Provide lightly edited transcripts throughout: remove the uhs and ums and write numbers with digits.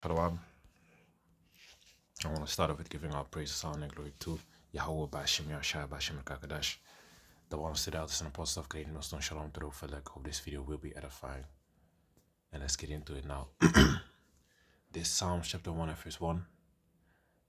Shalom. I want to start off with giving our praise, honor, and glory to Yahweh Bashim Yashai Bashim Kakadash. The one who stood out as an apostle of great millstone. Shalom to the Felek. Hope this video will be edifying. And let's get into it now. This Psalms chapter 1 and verse 1.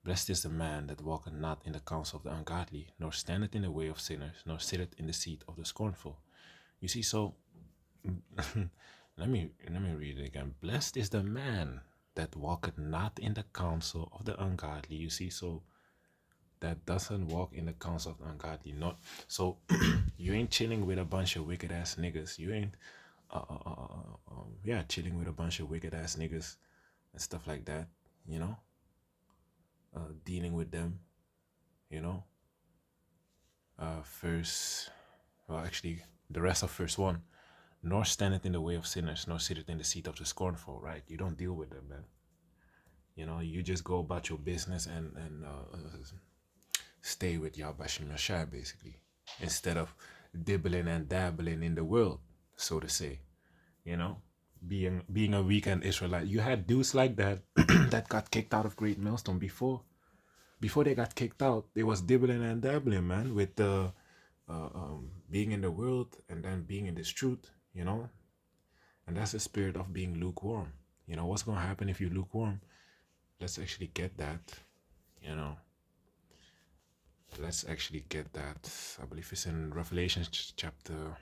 Blessed is the man that walketh not in the counsel of the ungodly, nor standeth in the way of sinners, nor sitteth in the seat of the scornful. You see, so let me read it again. Blessed is the man that walketh not in the counsel of the ungodly. You see, so that doesn't walk in the counsel of the ungodly. Not so you ain't chilling with a bunch of wicked ass niggas. You ain't chilling with a bunch of wicked ass niggas and stuff like that, you know, dealing with them, you know. Actually, the rest of verse 1. Nor standeth in the way of sinners, nor sitteth in the seat of the scornful, right? You don't deal with them, man. You know, you just go about your business and stay with Yahbashim Yashai, basically, instead of dibbling and dabbling in the world, so to say. You know, being a weekend Israelite. You had dudes like that that got kicked out of Great Millstone before they got kicked out. They was dibbling and dabbling, man, with the being in the world and then being in this truth, you know. And that's the spirit of being lukewarm. You know, what's going to happen if you're lukewarm? Let's actually get that, you know. Let's actually get that. I believe it's in Revelation chapter.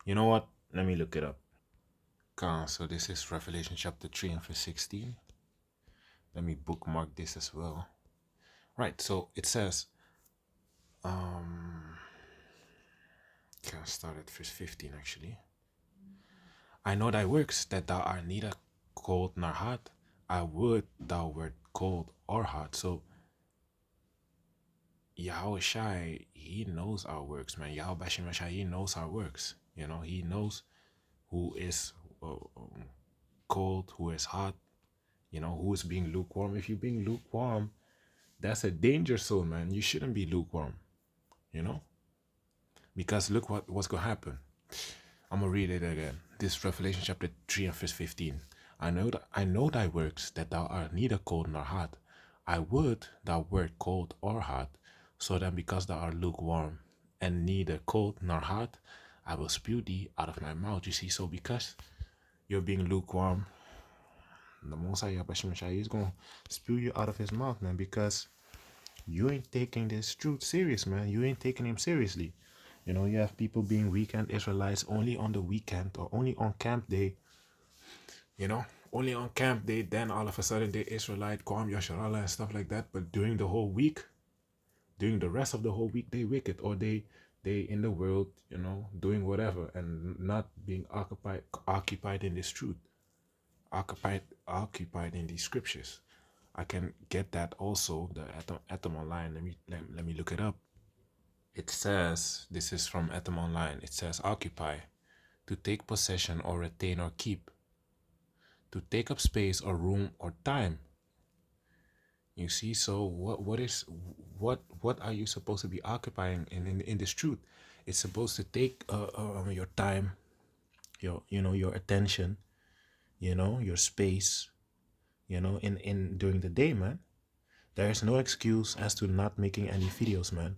You know what? Let me look it up. So this is Revelation chapter 3 and verse 16. Let me bookmark this as well. Right, so it says, I'll start at verse 15 actually. I know thy works, that thou art neither cold nor hot. I would thou wert cold or hot. So Yahweh Shai, he knows our works, man. Yahweh Bashim Shai, he knows our works. You know, he knows who is cold, who is hot, you know, who is being lukewarm. If you're being lukewarm, that's a danger zone, man. You shouldn't be lukewarm, you know, because look what's going to happen. I'm going to read it again. This Revelation chapter 3 and verse 15. I know thy works, that thou art neither cold nor hot. I would thou wert cold or hot. So then because thou art lukewarm and neither cold nor hot, I will spew thee out of my mouth. You see, so because you're being lukewarm, the Most High Yahweh is going to spew you out of his mouth, man, because you ain't taking this truth serious, man. You ain't taking him seriously. You know, you have people being weekend Israelites only on the weekend or only on camp day. You know, only on camp day, then all of a sudden they Israelite, Kwam, Yasharallah and stuff like that. But during the whole week, during the rest of the whole week, they wicked, or they in the world, you know, doing whatever and not being occupied in this truth, occupied in these scriptures. I can get that also, the Atom Online. Let me look it up. It says, this is from Atom Online. It says occupy, to take possession or retain or keep, to take up space or room or time. You see, so what are you supposed to be occupying in this truth? It's supposed to take your time, your attention, your space, in during the day, man. There's no excuse as to not making any videos, man.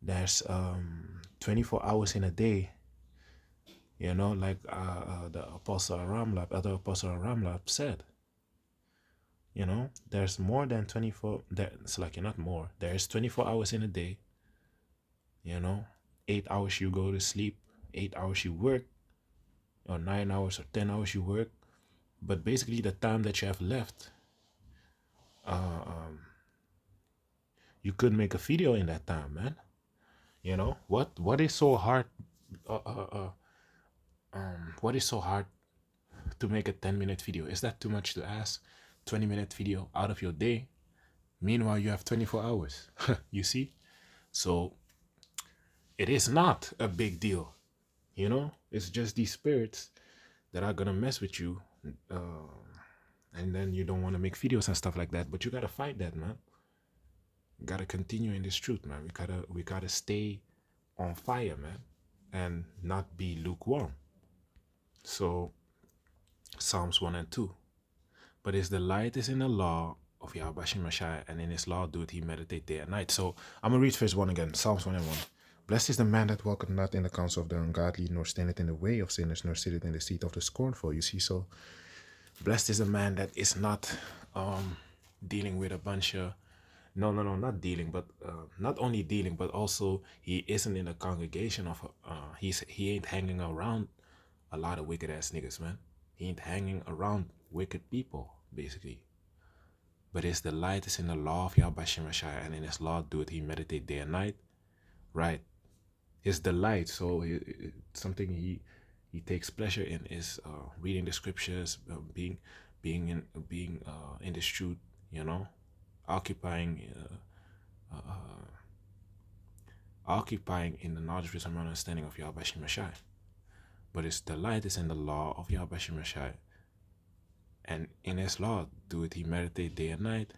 There's 24 hours in a day, like the Apostle Ramlab, other Apostle Ramlab said. There's more than 24. It's like not more. There's 24 hours in a day. 8 hours you go to sleep, 8 hours you work, or 9 hours or 10 hours you work. But basically, the time that you have left, you could make a video in that time, man. What is so hard? What is so hard to make a 10-minute video? Is that too much to ask? 20-minute video out of your day. Meanwhile, you have 24 hours. You see? So it is not a big deal. It's just these spirits that are gonna mess with you, and then you don't want to make videos and stuff like that. But you gotta fight that, man. You gotta continue in this truth, man. We gotta stay on fire, man, and not be lukewarm. So Psalms 1 and 2. But his delight is in the law of Yahweh Shemashai, and in his law doeth he meditate day and night. So I'm going to read verse 1 again. Psalms 1 and 1. Blessed is the man that walketh not in the counsel of the ungodly, nor standeth in the way of sinners, nor sitteth in the seat of the scornful. You see, so blessed is the man that is not dealing with a bunch of no, not dealing, but not only dealing, but also he isn't in a congregation of he ain't hanging around a lot of wicked ass niggas, man. He ain't hanging around wicked people, basically. But his delight is in the law of Yahweh Shemashai, and in his law doeth he meditate day and night. Right. His delight, so something he takes pleasure in is reading the scriptures, being in this truth, you know, occupying occupying in the knowledge, wisdom, and understanding of Yahweh Shemashai. But his delight is in the law of Yahweh Shemashai, and in his law doeth he meditate day and night,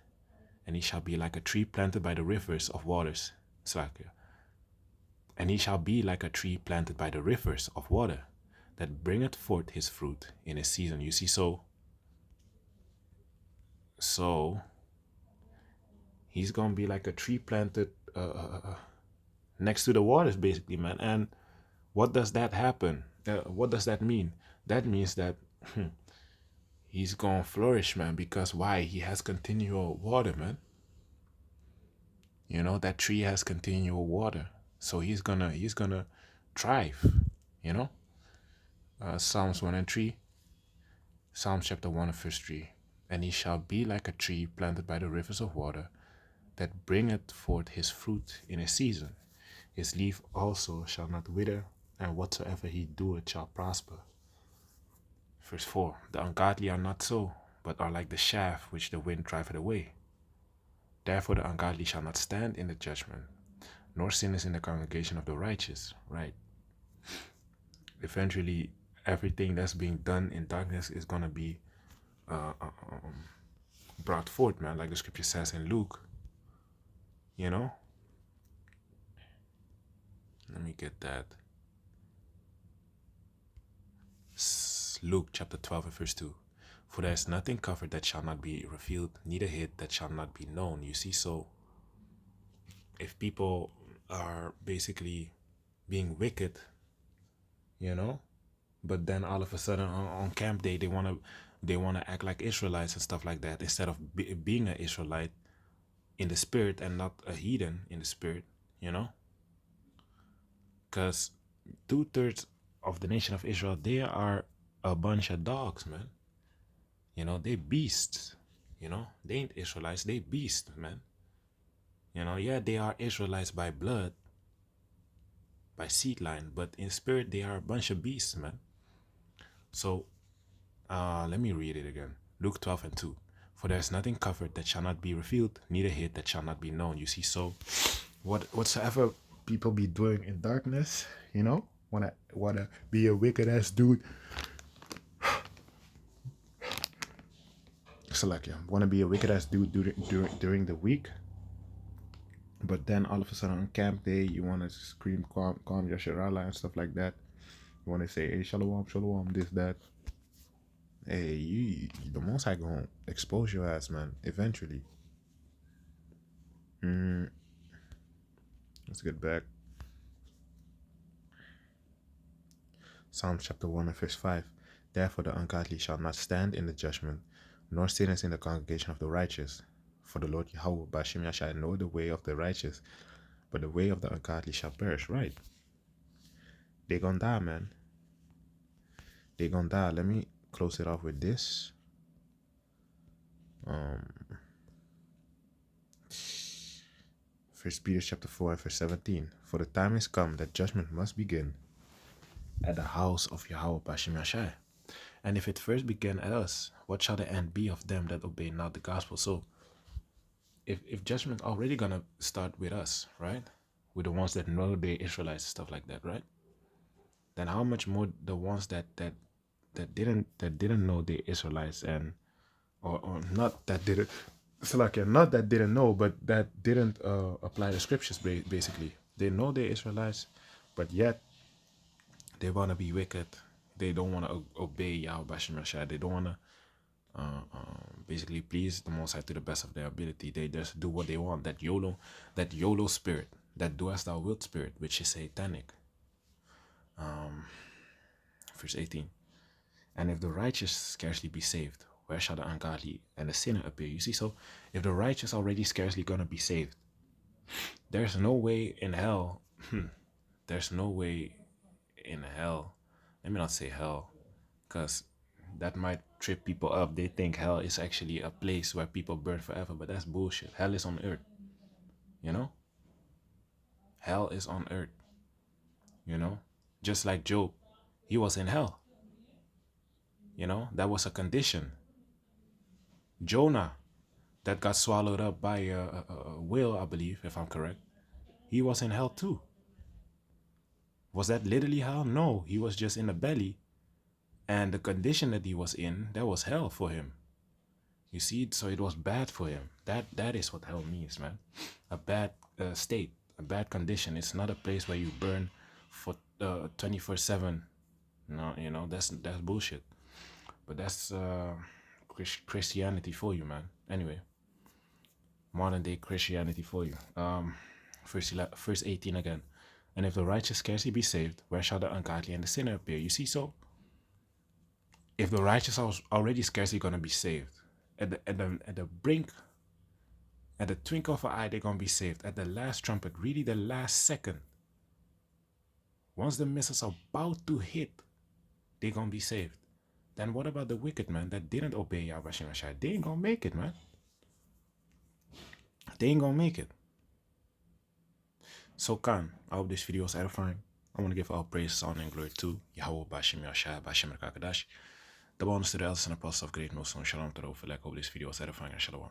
and he shall be like a tree planted by the rivers of waters. Slakia. And he shall be like a tree planted by the rivers of water, that bringeth forth his fruit in his season. You see, so he's gonna be like a tree planted next to the waters, basically, man. And what does that happen? What does that mean? That means that he's gonna flourish, man. Because why? He has continual water, man. You know, that tree has continual water, so he's gonna thrive. You know, Psalms 1 and 3, Psalms chapter 1 and verse 3. And he shall be like a tree planted by the rivers of water, that bringeth forth his fruit in his season. His leaf also shall not wither, and whatsoever he doeth shall prosper. Verse 4. The ungodly are not so, but are like the chaff which the wind driveth away. Therefore the ungodly shall not stand in the judgment, nor sinners in the congregation of the righteous. Right. Eventually, everything that's being done in darkness is going to be brought forth, man, like the scripture says in Luke. You know? Let me get that. Luke chapter 12 and verse 2. For there is nothing covered that shall not be revealed, neither hid that shall not be known. You see, so if people are basically being wicked, you know, but then all of a sudden on camp day they wanna act like Israelites and stuff like that, instead of being an Israelite in the spirit and not a heathen in the spirit, you know, because 2/3 of the nation of Israel, they are a bunch of dogs, man. You know, they beasts. You know, they ain't Israelites, they beasts, man. You know, yeah, they are Israelites by blood, by seed line, but in spirit they are a bunch of beasts, man. So let me read it again. Luke 12 and 2. For there is nothing covered that shall not be revealed, neither hid that shall not be known. You see, so whatsoever people be doing in darkness, you know, wanna be a wicked ass dude. Wanna be a wicked ass dude during the week, but then all of a sudden on camp day you wanna scream calm Yasharala and stuff like that. You wanna say, hey, shalom, shalom, this, that. Hey, the most I gonna expose your ass, man, eventually. Let's get back. Psalms chapter 1 and verse 5. Therefore the ungodly shall not stand in the judgment, nor sinners in the congregation of the righteous. For the Lord Yahweh Bashim shall know the way of the righteous, but the way of the ungodly shall perish. Right. They gonna die, man. They gonna die. Let me close it off with this. First Peter chapter 4 and verse 17. For the time is come that judgment must begin at the house of Yahweh Bashim Yashai. And if it first began at us, what shall the end be of them that obey not the gospel? So if judgment already gonna start with us, right? With the ones that know the Israelites, stuff like that, right? Then how much more the ones that didn't know the Israelites, and or not that didn't, so like not that didn't know, but that didn't apply the scriptures. Basically, they know the Israelites, But yet, they want to be wicked. They don't want to obey Yahweh Shem Yahshua. They don't want to basically please the Most High to the best of their ability. They just do what they want. That YOLO spirit, that do as thou wilt spirit, which is satanic. Verse 18. And if the righteous scarcely be saved, where shall the ungodly and the sinner appear? You see, so if the righteous already scarcely gonna be saved, there's no way in hell. There's no way in hell. Let me not say hell, because that might trip people up. They think hell is actually a place where people burn forever, but that's bullshit. Hell is on earth. You know? Hell is on earth. You know? Just like Job, he was in hell. You know? That was a condition. Jonah, that got swallowed up by a whale, I believe, if I'm correct. He was in hell too. Was that literally hell? No, he was just in the belly. And the condition that he was in, that was hell for him. You see, so it was bad for him. That is what hell means, man. A bad state, a bad condition. It's not a place where you burn for 24/7. No, you know, that's bullshit. But that's Christianity for you, man. Anyway, modern day Christianity for you. Verse 18 again. And if the righteous scarcely be saved, where shall the ungodly and the sinner appear? You see, so if the righteous are already scarcely gonna be saved, at the brink, at the twinkle of an eye, they're gonna be saved. At the last trumpet, really the last second. Once the missiles are about to hit, they're gonna be saved. Then what about the wicked man that didn't obey Yahweh Shem Yahshua? They ain't gonna make it, man. They ain't gonna make it. So Khan, I hope this video was edifying. I want to give all praise, honor, and glory to Yahweh Bashem Yahshua, Bashem Rakakadash. The bonus to the elders and apostles of great Muslim. Shalom to the overleg. I hope this video was edifying and shalom.